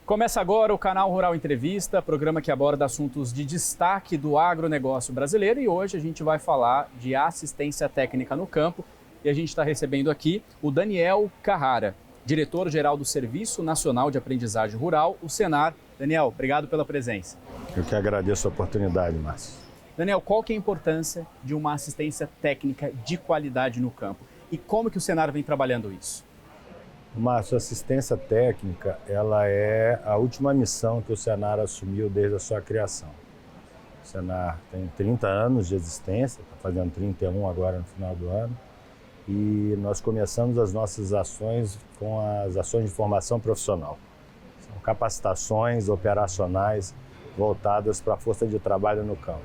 Começa agora o Canal Rural Entrevista, programa que aborda assuntos de destaque do agronegócio brasileiro, e hoje a gente vai falar de assistência técnica no campo e a gente está recebendo aqui o Daniel Carrara, diretor-geral do Serviço Nacional de Aprendizagem Rural, o Senar. Daniel, obrigado pela presença. Eu que agradeço a oportunidade, Márcio. Daniel, qual que é a importância de uma assistência técnica de qualidade no campo e como que o Senar vem trabalhando isso? Márcio, a assistência técnica, ela é a última missão que o Senar assumiu desde a sua criação. O Senar tem 30 anos de existência, está fazendo 31 agora no final do ano, e nós começamos as nossas ações com as ações de formação profissional. São capacitações operacionais voltadas para a força de trabalho no campo.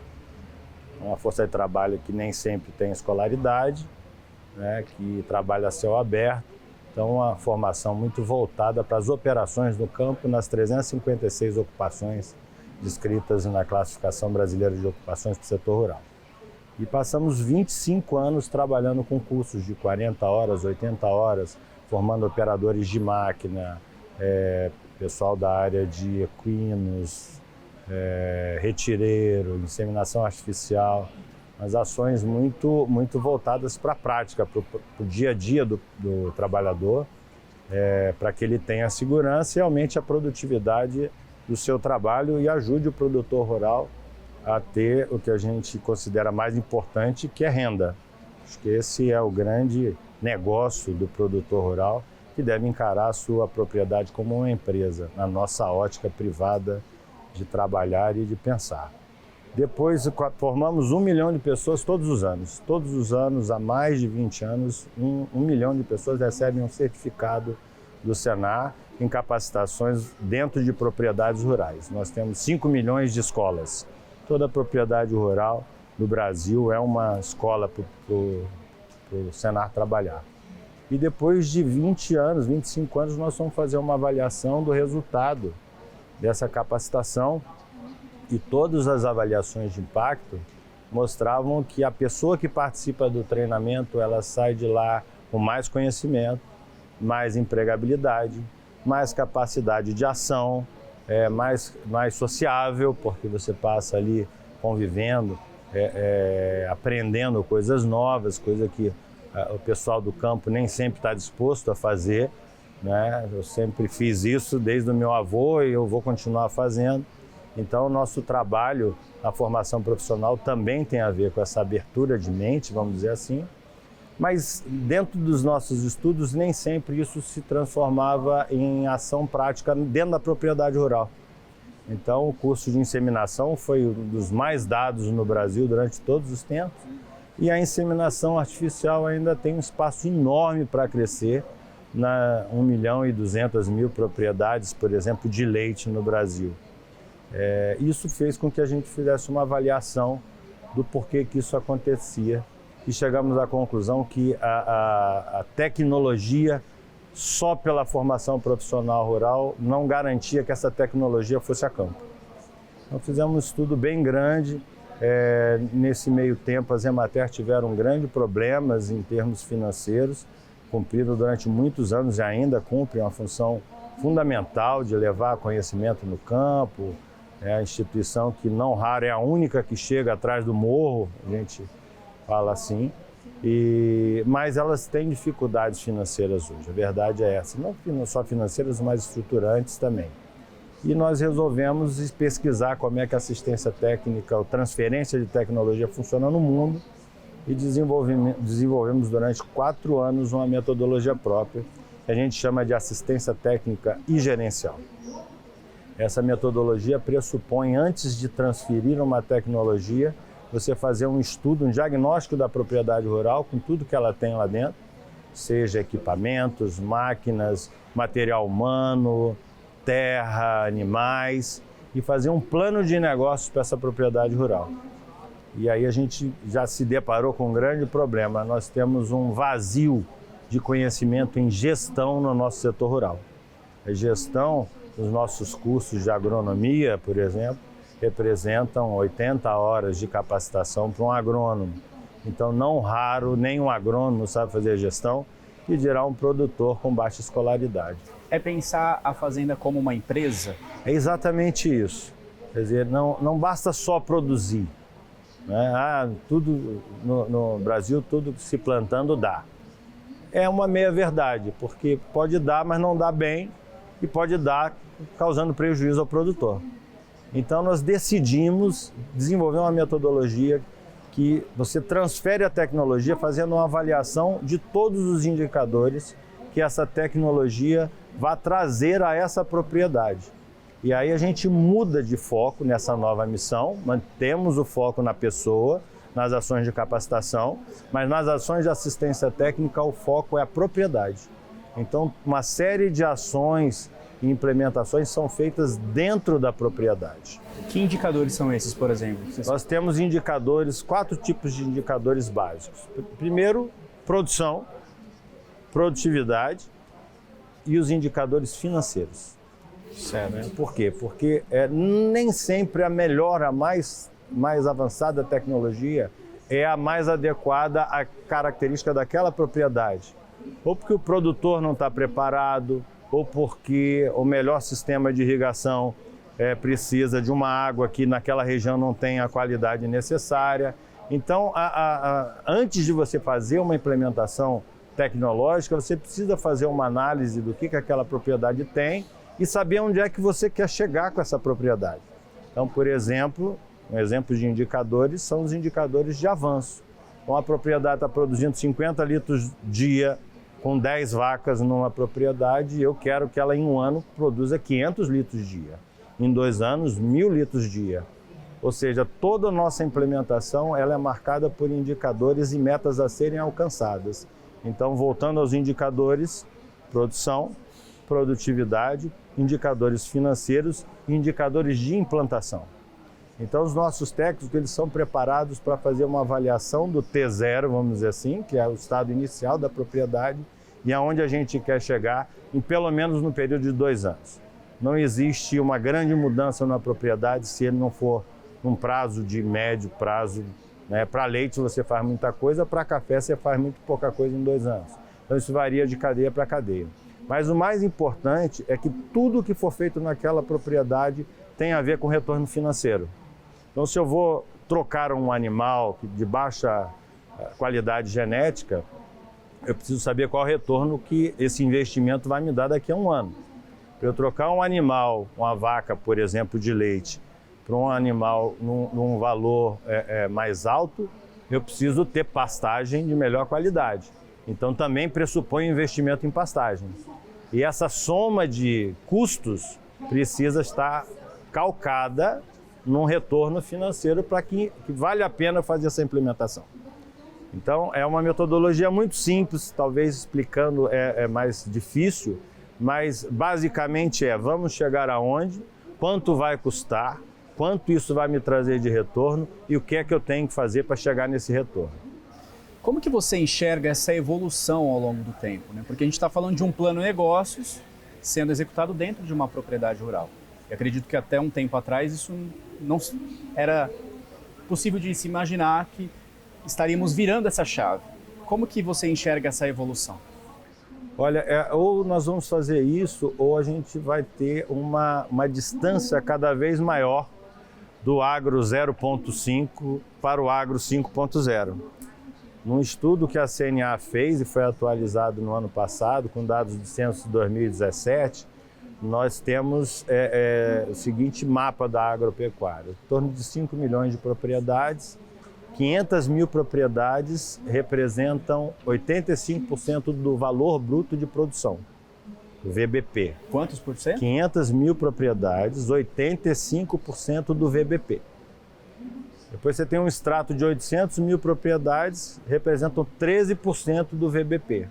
Uma força de trabalho que nem sempre tem escolaridade, né, que trabalha a céu aberto. Então, uma formação muito voltada para as operações no campo nas 356 ocupações descritas na Classificação Brasileira de Ocupações para o Setor Rural. E passamos 25 anos trabalhando com cursos de 40 horas, 80 horas, formando operadores de máquina, pessoal da área de equinos, retireiro, inseminação artificial, as ações muito voltadas para a prática, para o dia a dia do trabalhador, para que ele tenha segurança e aumente a produtividade do seu trabalho e ajude o produtor rural a ter o que a gente considera mais importante, que é renda. Acho que esse é o grande negócio do produtor rural, que deve encarar a sua propriedade como uma empresa, na nossa ótica privada de trabalhar e de pensar. Depois formamos 1 milhão de pessoas todos os anos. Todos os anos, há mais de 20 anos, 1 milhão de pessoas recebem um certificado do Senar em capacitações dentro de propriedades rurais. Nós temos 5 milhões de escolas. Toda propriedade rural no Brasil é uma escola para o Senar trabalhar. E depois de 20 anos, 25 anos, nós vamos fazer uma avaliação do resultado dessa capacitação. E todas as avaliações de impacto mostravam que a pessoa que participa do treinamento, ela sai de lá com mais conhecimento, mais empregabilidade, mais capacidade de ação, mais sociável, porque você passa ali convivendo, aprendendo coisas novas, coisa que o pessoal do campo nem sempre está disposto a fazer, né? Eu sempre fiz isso desde o meu avô e eu vou continuar fazendo. Então, o nosso trabalho na formação profissional também tem a ver com essa abertura de mente, vamos dizer assim, mas dentro dos nossos estudos nem sempre isso se transformava em ação prática dentro da propriedade rural. Então, o curso de inseminação foi um dos mais dados no Brasil durante todos os tempos, e a inseminação artificial ainda tem um espaço enorme para crescer na 1.200.000 propriedades, por exemplo, de leite no Brasil. Isso fez com que a gente fizesse uma avaliação do porquê que isso acontecia e chegamos à conclusão que a tecnologia, só pela formação profissional rural, não garantia que essa tecnologia fosse a campo. Então fizemos um estudo bem grande. Nesse meio tempo, as Emater tiveram grandes problemas em termos financeiros, cumpriram durante muitos anos e ainda cumprem uma função fundamental de levar conhecimento no campo. É a instituição que, não raro, é a única que chega atrás do morro, a gente fala assim, mas elas têm dificuldades financeiras hoje, a verdade é essa. Não só financeiras, mas estruturantes também. E nós resolvemos pesquisar como é que a assistência técnica, ou transferência de tecnologia funciona no mundo e desenvolvemos durante 4 anos uma metodologia própria que a gente chama de assistência técnica e gerencial. Essa metodologia pressupõe, antes de transferir uma tecnologia, você fazer um estudo, um diagnóstico da propriedade rural com tudo que ela tem lá dentro, seja equipamentos, máquinas, material humano, terra, animais, e fazer um plano de negócios para essa propriedade rural. E aí a gente já se deparou com um grande problema. Nós temos um vazio de conhecimento em gestão no nosso setor rural. A gestão, os nossos cursos de agronomia, por exemplo, representam 80 horas de capacitação para um agrônomo. Então, não raro, nenhum agrônomo sabe fazer gestão que dirá um produtor com baixa escolaridade. É pensar a fazenda como uma empresa? É exatamente isso. Quer dizer, não basta só produzir, né? Tudo no Brasil, tudo se plantando dá. É uma meia-verdade, porque pode dar, mas não dá bem, e pode dar causando prejuízo ao produtor. Então, nós decidimos desenvolver uma metodologia que você transfere a tecnologia fazendo uma avaliação de todos os indicadores que essa tecnologia vai trazer a essa propriedade. E aí a gente muda de foco nessa nova missão, mantemos o foco na pessoa, nas ações de capacitação, mas nas ações de assistência técnica o foco é a propriedade. Então, uma série de ações e implementações são feitas dentro da propriedade. Que indicadores são esses, por exemplo? Nós temos indicadores, 4 tipos de indicadores básicos. Primeiro, produção, produtividade e os indicadores financeiros. Certo. Por quê? Porque nem sempre a melhor, a mais avançada tecnologia é a mais adequada à característica daquela propriedade. Ou porque o produtor não está preparado, ou porque o melhor sistema de irrigação precisa de uma água que naquela região não tem a qualidade necessária. Então, antes de você fazer uma implementação tecnológica, você precisa fazer uma análise do que aquela propriedade tem e saber onde é que você quer chegar com essa propriedade. Então, por exemplo, um exemplo de indicadores são os indicadores de avanço. Então, a propriedade está produzindo 50 litros dia com 10 vacas numa propriedade e eu quero que ela em um ano produza 500 litros dia. Em 2 anos, 1.000 litros dia. Ou seja, toda a nossa implementação ela é marcada por indicadores e metas a serem alcançadas. Então, voltando aos indicadores, produção, produtividade, indicadores financeiros e indicadores de implantação. Então, os nossos técnicos eles são preparados para fazer uma avaliação do T0, vamos dizer assim, que é o estado inicial da propriedade e aonde a gente quer chegar, em pelo menos no período de 2 anos. Não existe uma grande mudança na propriedade se ele não for num prazo de médio prazo. Né? Para leite você faz muita coisa, para café você faz muito pouca coisa em 2 anos. Então, isso varia de cadeia para cadeia. Mas o mais importante é que tudo que for feito naquela propriedade tem a ver com retorno financeiro. Então, se eu vou trocar um animal de baixa qualidade genética, eu preciso saber qual o retorno que esse investimento vai me dar daqui a 1 ano. Para eu trocar um animal, uma vaca, por exemplo, de leite, para um animal num valor mais alto, eu preciso ter pastagem de melhor qualidade. Então, também pressupõe investimento em pastagem. E essa soma de custos precisa estar calcada num retorno financeiro para que vale a pena fazer essa implementação. Então, é uma metodologia muito simples, talvez explicando é mais difícil, mas basicamente vamos chegar aonde, quanto vai custar, quanto isso vai me trazer de retorno e o que é que eu tenho que fazer para chegar nesse retorno. Como que você enxerga essa evolução ao longo do tempo? Né? Porque a gente está falando de um plano de negócios sendo executado dentro de uma propriedade rural. E acredito que até um tempo atrás isso não era possível de se imaginar que estaríamos virando essa chave. Como que você enxerga essa evolução? Olha, ou nós vamos fazer isso ou a gente vai ter uma distância cada vez maior do agro 0.5 para o agro 5.0. Num estudo que a CNA fez e foi atualizado no ano passado, com dados do censo de 2017, nós temos o seguinte mapa da agropecuária. Em torno de 5 milhões de propriedades, 500 mil propriedades representam 85% do valor bruto de produção, o VBP. Quantos por cento? 500 mil propriedades, 85% do VBP. Depois você tem um extrato de 800 mil propriedades, representam 13% do VBP.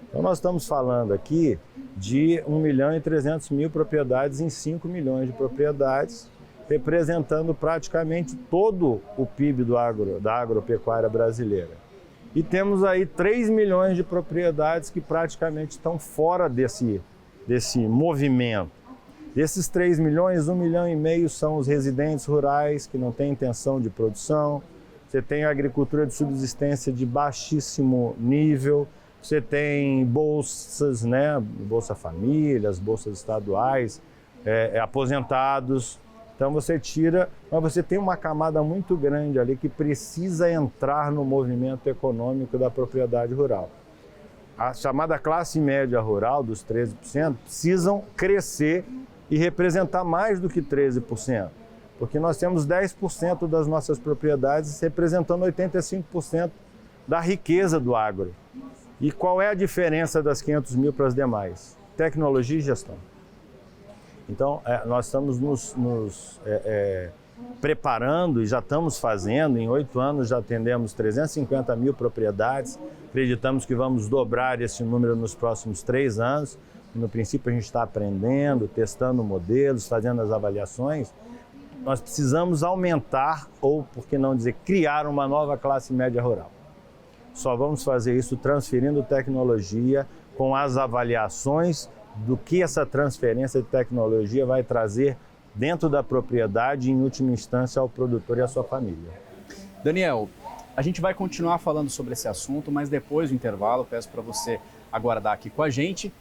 Então nós estamos falando aqui de 1.300.000 propriedades em 5 milhões de propriedades, representando praticamente todo o PIB da agropecuária brasileira. E temos aí 3 milhões de propriedades que praticamente estão fora desse movimento. Desses 3 milhões, 1,5 milhão são os residentes rurais que não têm intenção de produção. Você tem a agricultura de subsistência de baixíssimo nível. você tem bolsas, né? Bolsa Famílias, bolsas estaduais, aposentados. Então você tira, mas você tem uma camada muito grande ali que precisa entrar no movimento econômico da propriedade rural. A chamada classe média rural, dos 13%, precisam crescer e representar mais do que 13%, porque nós temos 10% das nossas propriedades representando 85% da riqueza do agro. E qual é a diferença das 500 mil para as demais? Tecnologia e gestão. Então, nós estamos nos preparando e já estamos fazendo. Em 8 anos já atendemos 350 mil propriedades. Acreditamos que vamos dobrar esse número nos próximos 3 anos. No princípio, a gente está aprendendo, testando modelos, fazendo as avaliações. Nós precisamos aumentar, ou por que não dizer, criar uma nova classe média rural. Só vamos fazer isso transferindo tecnologia, com as avaliações do que essa transferência de tecnologia vai trazer dentro da propriedade e, em última instância, ao produtor e à sua família. Daniel, a gente vai continuar falando sobre esse assunto, mas depois do intervalo, peço para você aguardar aqui com a gente.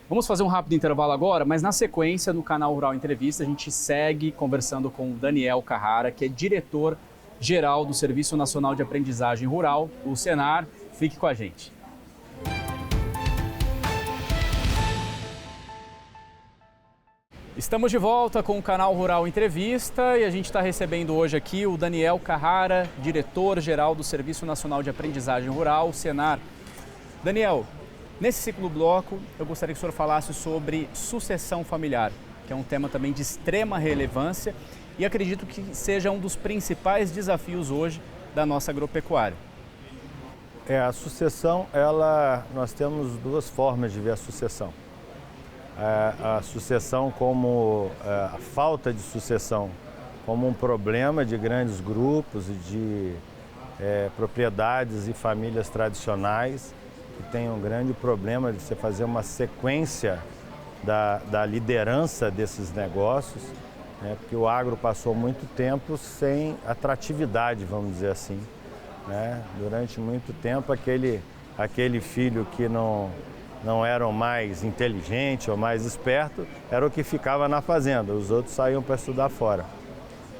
Vamos fazer um rápido intervalo agora, mas na sequência, no canal Rural Entrevista, a gente segue conversando com o Daniel Carrara, que é diretor-geral do Serviço Nacional de Aprendizagem Rural, o Senar. Fique com a gente. Estamos de volta com o canal Rural Entrevista e a gente está recebendo hoje aqui o Daniel Carrara, diretor-geral do Serviço Nacional de Aprendizagem Rural, o Senar. Daniel, nesse segundo bloco, eu gostaria que o senhor falasse sobre sucessão familiar, que é um tema também de extrema relevância e acredito que seja um dos principais desafios hoje da nossa agropecuária. A sucessão, nós temos 2 formas de ver a sucessão. A sucessão como a falta de sucessão como um problema de grandes grupos e de propriedades e famílias tradicionais que tem um grande problema de você fazer uma sequência da liderança desses negócios, né? Porque o agro passou muito tempo sem atratividade, vamos dizer assim, né? Durante muito tempo aquele filho que não era o mais inteligente ou mais esperto, era o que ficava na fazenda, os outros saíam para estudar fora.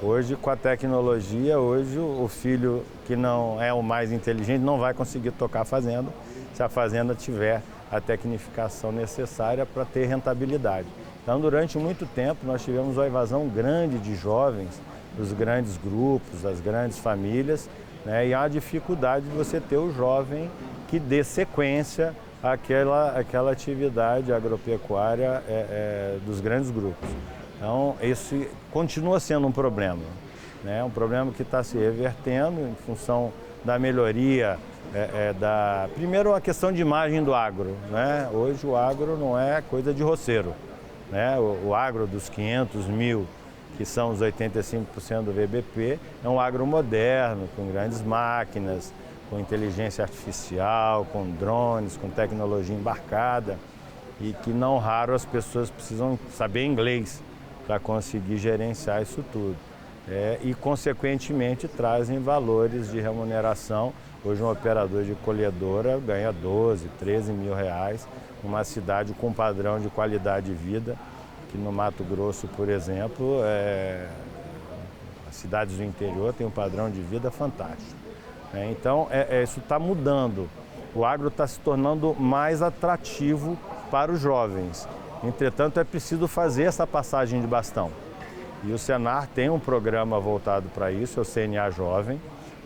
Hoje, com a tecnologia, o filho que não é o mais inteligente não vai conseguir tocar a fazenda se a fazenda tiver a tecnificação necessária para ter rentabilidade. Então, durante muito tempo, nós tivemos uma evasão grande de jovens dos grandes grupos, das grandes famílias, né? E há a dificuldade de você ter o jovem que dê sequência aquela atividade agropecuária dos grandes grupos. Então, isso continua sendo um problema, né? Um problema que está se revertendo em função da melhoria, primeiro, a questão de imagem do agro, né? Hoje o agro não é coisa de roceiro, né? O agro dos 500 mil, que são os 85% do VBP, é um agro moderno, com grandes máquinas, com inteligência artificial, com drones, com tecnologia embarcada e que não raro as pessoas precisam saber inglês para conseguir gerenciar isso tudo. E, consequentemente, trazem valores de remuneração. Hoje um operador de colhedora ganha 12, 13 mil reais, numa cidade com padrão de qualidade de vida, que no Mato Grosso, por exemplo, as cidades do interior têm um padrão de vida fantástico. Então, isso está mudando. O agro está se tornando mais atrativo para os jovens. Entretanto, é preciso fazer essa passagem de bastão. E o Senar tem um programa voltado para isso, é o CNA Jovem,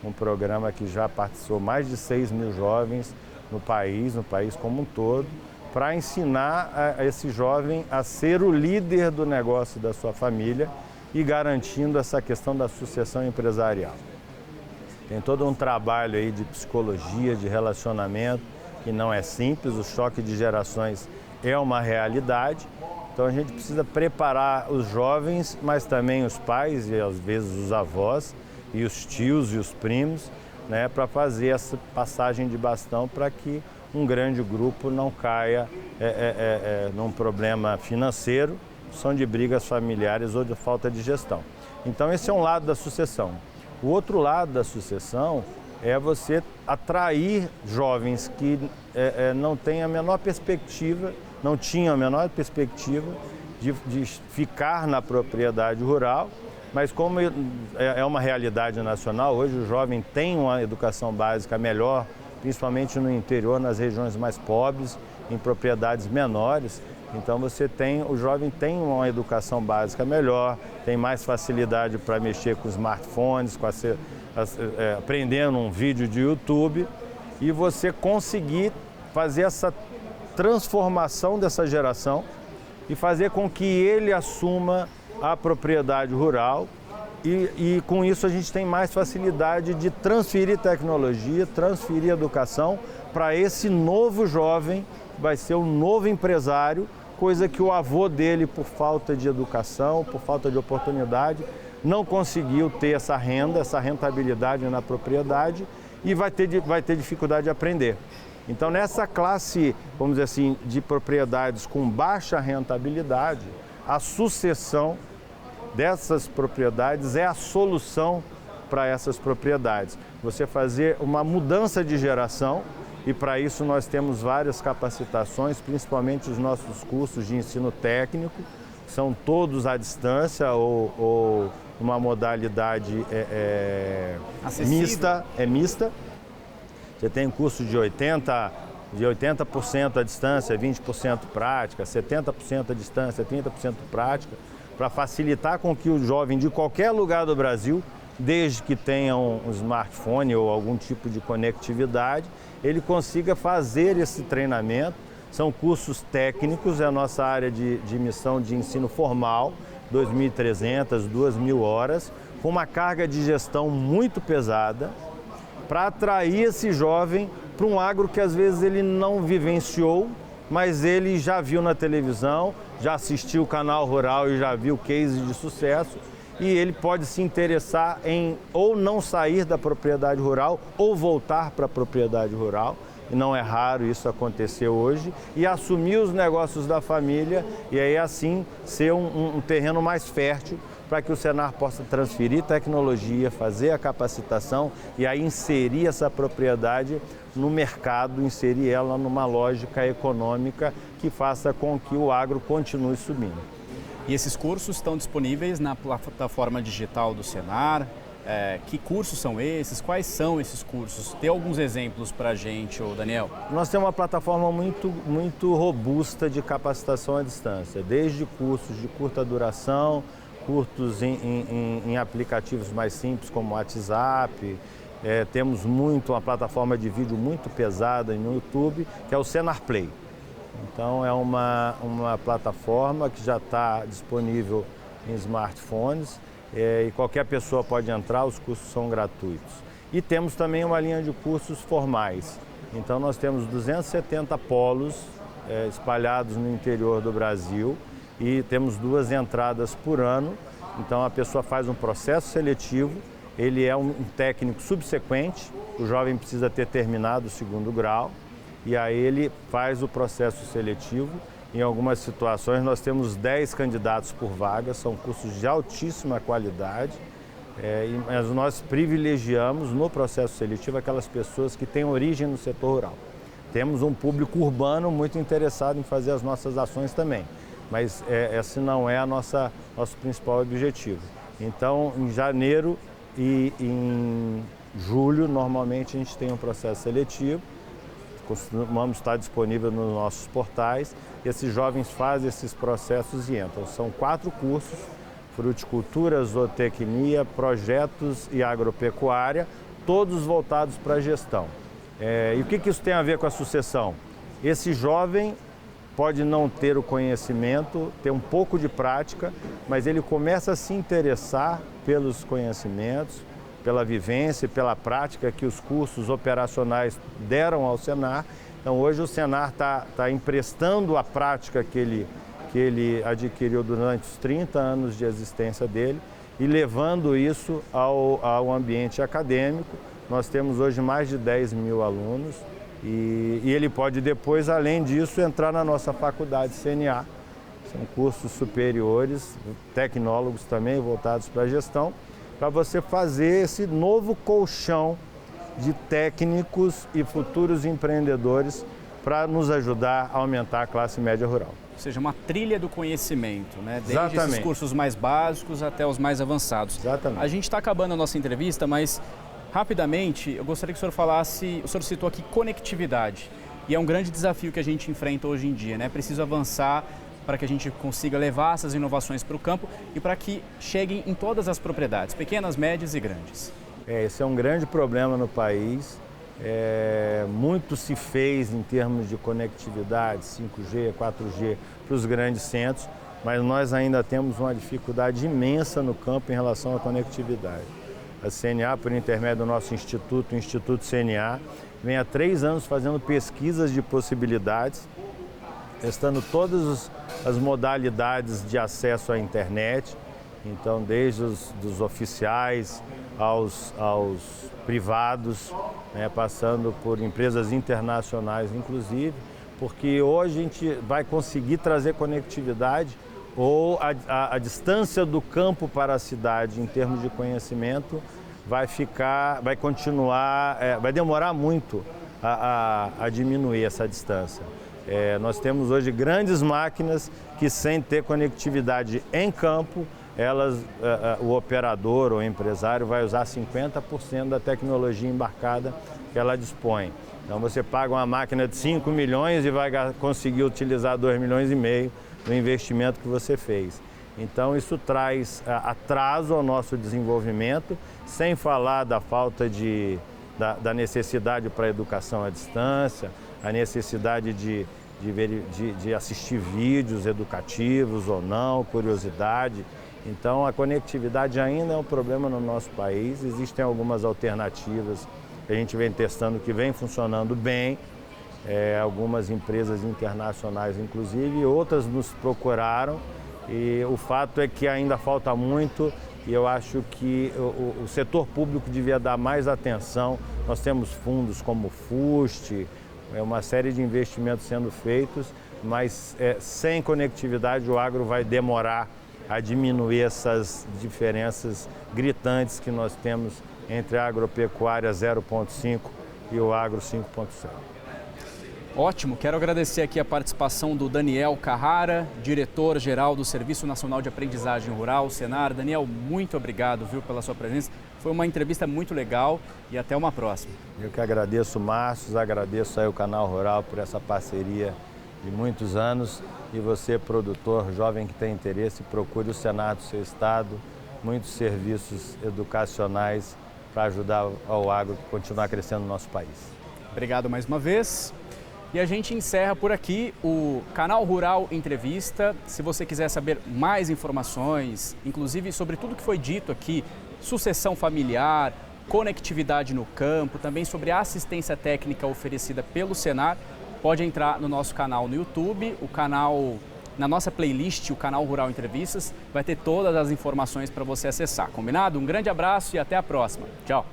um programa que já participou mais de 6 mil jovens no país como um todo, para ensinar esse jovem a ser o líder do negócio da sua família e garantindo essa questão da sucessão empresarial. Tem todo um trabalho aí de psicologia, de relacionamento, que não é simples, o choque de gerações é uma realidade. Então a gente precisa preparar os jovens, mas também os pais e às vezes os avós e os tios e os primos, né, para fazer essa passagem de bastão para que um grande grupo não caia num problema financeiro, são de brigas familiares ou de falta de gestão. Então esse é um lado da sucessão. O outro lado da sucessão é você atrair jovens que não têm a menor perspectiva, não tinham a menor perspectiva de ficar na propriedade rural, mas como é uma realidade nacional, hoje o jovem tem uma educação básica melhor, principalmente no interior, nas regiões mais pobres, em propriedades menores. Então o jovem tem uma educação básica melhor, tem mais facilidade para mexer com smartphones, aprendendo um vídeo de YouTube, e você conseguir fazer essa transformação dessa geração e fazer com que ele assuma a propriedade rural e com isso a gente tem mais facilidade de transferir tecnologia, transferir educação para esse novo jovem, que vai ser um novo empresário, coisa que o avô dele, por falta de educação, por falta de oportunidade, não conseguiu ter essa renda, essa rentabilidade na propriedade e vai ter dificuldade de aprender. Então, nessa classe, vamos dizer assim, de propriedades com baixa rentabilidade, a sucessão dessas propriedades é a solução para essas propriedades. Você fazer uma mudança de geração, e para isso nós temos várias capacitações, principalmente os nossos cursos de ensino técnico, são todos à distância ou uma modalidade mista. Você tem curso de 80% à distância, 20% prática, 70% à distância, 30% prática, para facilitar com que o jovem de qualquer lugar do Brasil, desde que tenha um smartphone ou algum tipo de conectividade, ele consiga fazer esse treinamento. São cursos técnicos, é a nossa área de missão de ensino formal, 2.300, 2.000 horas, com uma carga de gestão muito pesada, para atrair esse jovem para um agro que às vezes ele não vivenciou, mas ele já viu na televisão, já assistiu o Canal Rural e já viu cases de sucesso, e ele pode se interessar em ou não sair da propriedade rural ou voltar para a propriedade rural, e não é raro isso acontecer hoje, e assumir os negócios da família e aí assim ser um terreno mais fértil para que o Senar possa transferir tecnologia, fazer a capacitação e aí inserir essa propriedade no mercado, inserir ela numa lógica econômica que faça com que o agro continue subindo. E esses cursos estão disponíveis na plataforma digital do Senar? Que cursos são esses? Quais são esses cursos? Tem alguns exemplos para a gente, Daniel? Nós temos uma plataforma muito robusta de capacitação à distância, desde cursos de curta duração, cursos em aplicativos mais simples como o WhatsApp. Temos uma plataforma de vídeo muito pesada no YouTube, que é o Senar Play. Então é uma plataforma que já está disponível em smartphones e qualquer pessoa pode entrar, os cursos são gratuitos. E temos também uma linha de cursos formais. Então nós temos 270 polos espalhados no interior do Brasil e temos 2 entradas por ano. Então a pessoa faz um processo seletivo, ele é um técnico subsequente, o jovem precisa ter terminado o 2º grau, e aí ele faz o processo seletivo. Em algumas situações nós temos 10 candidatos por vaga, são cursos de altíssima qualidade, mas nós privilegiamos no processo seletivo aquelas pessoas que têm origem no setor rural. Temos um público urbano muito interessado em fazer as nossas ações também, mas esse não é nosso principal objetivo. Então, em janeiro e em julho, normalmente a gente tem um processo seletivo, costumamos estar disponível nos nossos portais. Esses jovens fazem esses processos e entram. São 4 cursos: fruticultura, zootecnia, projetos e agropecuária, todos voltados para a gestão. E o que isso tem a ver com a sucessão? Esse jovem pode não ter o conhecimento, ter um pouco de prática, mas ele começa a se interessar pelos conhecimentos, pela vivência e pela prática que os cursos operacionais deram ao Senar. Então hoje o Senar está emprestando a prática que ele adquiriu durante os 30 anos de existência dele e levando isso ao ambiente acadêmico. Nós temos hoje mais de 10.000 alunos e ele pode depois, além disso, entrar na nossa faculdade CNA. São cursos superiores, tecnólogos também voltados para a gestão, para você fazer esse novo colchão de técnicos e futuros empreendedores para nos ajudar a aumentar a classe média rural. Ou seja, uma trilha do conhecimento, né? Desde Exatamente. esses cursos mais básicos até os mais avançados. Exatamente. A gente está acabando a nossa entrevista, mas rapidamente eu gostaria que o senhor falasse, o senhor citou aqui conectividade, e é um grande desafio que a gente enfrenta hoje em dia, né? É preciso avançar para que a gente consiga levar essas inovações para o campo e para que cheguem em todas as propriedades, pequenas, médias e grandes. Esse é um grande problema no país. Muito se fez em termos de conectividade, 5G, 4G para os grandes centros, mas nós ainda temos uma dificuldade imensa no campo em relação à conectividade. A CNA, por intermédio do nosso instituto, o Instituto CNA, vem há 3 anos fazendo pesquisas de possibilidades, testando todas as modalidades de acesso à internet, então desde dos oficiais aos privados, né, passando por empresas internacionais inclusive, porque hoje a gente vai conseguir trazer conectividade ou a distância do campo para a cidade em termos de conhecimento vai continuar, vai demorar muito a diminuir essa distância. Nós temos hoje grandes máquinas que, sem ter conectividade em campo, o operador ou o empresário vai usar 50% da tecnologia embarcada que ela dispõe. Então você paga uma máquina de 5 milhões e vai conseguir utilizar 2,5 milhões no investimento que você fez. Então isso traz atraso ao nosso desenvolvimento, sem falar da falta da necessidade para a educação à distância, a necessidade de assistir vídeos educativos ou não, curiosidade. Então a conectividade ainda é um problema no nosso país, existem algumas alternativas que a gente vem testando que vem funcionando bem, algumas empresas internacionais inclusive, outras nos procuraram e o fato é que ainda falta muito e eu acho que o setor público devia dar mais atenção. Nós temos fundos como o FUST, uma série de investimentos sendo feitos, mas sem conectividade o agro vai demorar a diminuir essas diferenças gritantes que nós temos entre a agropecuária 0,5 e o agro 5,0. Ótimo, quero agradecer aqui a participação do Daniel Carrara, diretor-geral do Serviço Nacional de Aprendizagem Rural, Senar. Daniel, muito obrigado, pela sua presença. Foi uma entrevista muito legal e até uma próxima. Eu que agradeço, Márcio, agradeço aí o Canal Rural por essa parceria de muitos anos e você, produtor jovem que tem interesse, procure o Senar do seu estado, muitos serviços educacionais para ajudar ao agro a continuar crescendo no nosso país. Obrigado mais uma vez. E a gente encerra por aqui o Canal Rural Entrevista. Se você quiser saber mais informações, inclusive sobre tudo que foi dito aqui, sucessão familiar, conectividade no campo, também sobre a assistência técnica oferecida pelo Senar, pode entrar no nosso canal no YouTube, na nossa playlist, o Canal Rural Entrevistas, vai ter todas as informações para você acessar, combinado? Um grande abraço e até a próxima. Tchau!